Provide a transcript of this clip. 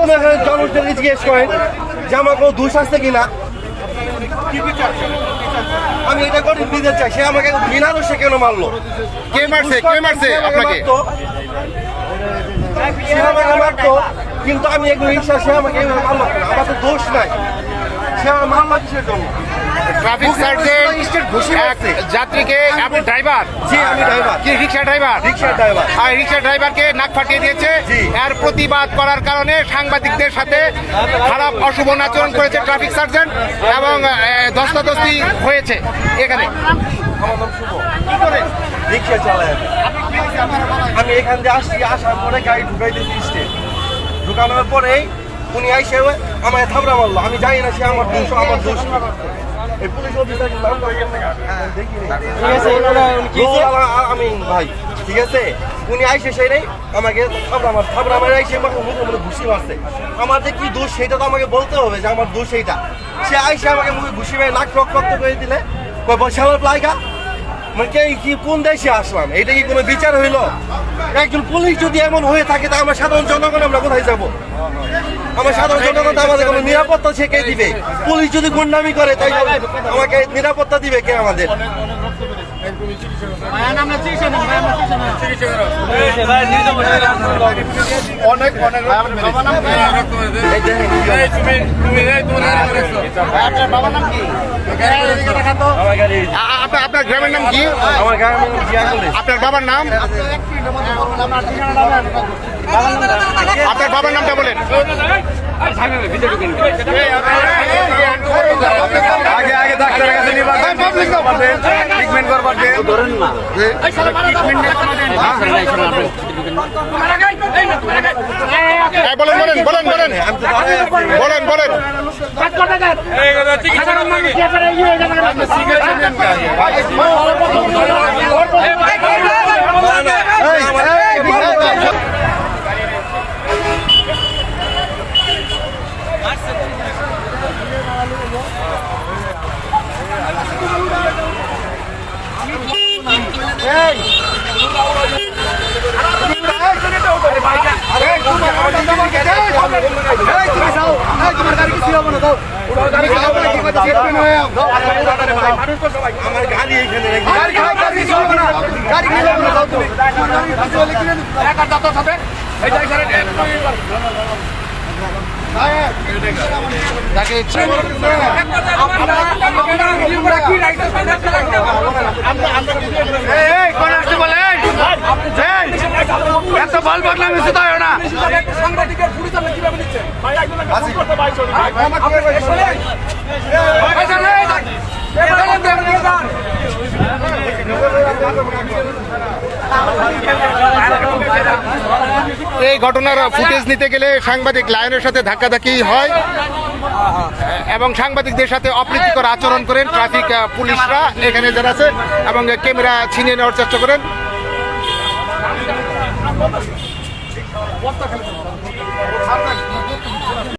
কোনো জনগণকে জিজ্ঞেস করেন যে আমার কোনো দোষ আছে কিনা। আমি এটা করে দিতে চাই, সে আমাকে বিনা দোষে কেন মারলো? কে মারছে আপনাকে? সে আমাকে মারতো, কিন্তু আমি একটু রিক্সা, সে আমাকে মারলো কেন? আমার তো দোষ নাই, সে আমার মারলো কিসের জন্য? ট্রাফিক সার্জেন্ট যাত্রীকে, আপনি ড্রাইভার? জি আমি ড্রাইভার। কি রিক্সা ড্রাইভার? রিক্সা ড্রাইভার। আর রিক্সা ড্রাইভারকে নাক ফাটিয়ে দিয়েছে। এর প্রতিবাদ করার কারণে সাংবাদিকদের সাথে খারাপ অশুভ আচরণ করেছে ট্রাফিক সার্জেন্ট এবং ধস্তাধস্তি হয়েছে এখানে। আমার নাম শুভ, রিক্সা চালায়। আমি এখান দিয়ে আসছি, আসার পরে গাড়ি ঢুকাইতেছি স্টেট, ঢুকানোর পরেই উনি আইসে আমাকে থাবড়া মারলো। আমি জানি না সে আমার দোষ, আমার দোষ না। এই পুলিশ অফিসার আমিন ভাই, ঠিক আছে, উনি আইসে সেটাই আমাকে থাবড়া মারে আইসে আমাকে মুখে মুখে ঘুষি মারছে। আমার যে কি দোষ সেটা তো আমাকে বলতে হবে যে আমার দোষ এইটা। সে আইসে আমাকে মুখে ঘুষি মেরে নাক রক্ত করে দিলে বসে আমার প্লাইকা। মানে কি কোন দেশে আসলাম? এটা কি কোনো বিচার হইল? একজন পুলিশ যদি এমন হয়ে থাকে তা আমরা সাধারণ জনগণ আমরা কোথায় যাব? আমার সাধারণ জনগণ আমাদের কোনো নিরাপত্তা সে কে দিবে? পুলিশ যদি গুন্ডামি করে তাই আমাকে নিরাপত্তা দিবে কে আমাদের? অনেক আপনার গ্রামের নাম কি? আমার গ্রামের নাম জিয়াকুলে। আপনার বাবার নাম? আপনার বাবার নামটা বলেন। আগে আগে ডাক্তারের কাছে নিবা, ট্রিটমেন্ট করবার দেন। ধরেন না বলেন বলেন বলেন বলেন বলেন বলেন। আমার গাড়ি এখানে এত বল বদলাম শুধু না। সাংবাদিকের পরিচালনা কিভাবে নিচ্ছে এই ঘটনার ফুটেজ নিতে গেলে সাংবাদিক লাইনের সাথে ধাক্কাধাক্কি হয় এবং সাংবাদিকদের সাথে অপ্রীতিকর আচরণ করেন ট্রাফিক পুলিশরা এখানে যারা আছে এবং ক্যামেরা ছিনিয়ে নেওয়ার চেষ্টা করেন।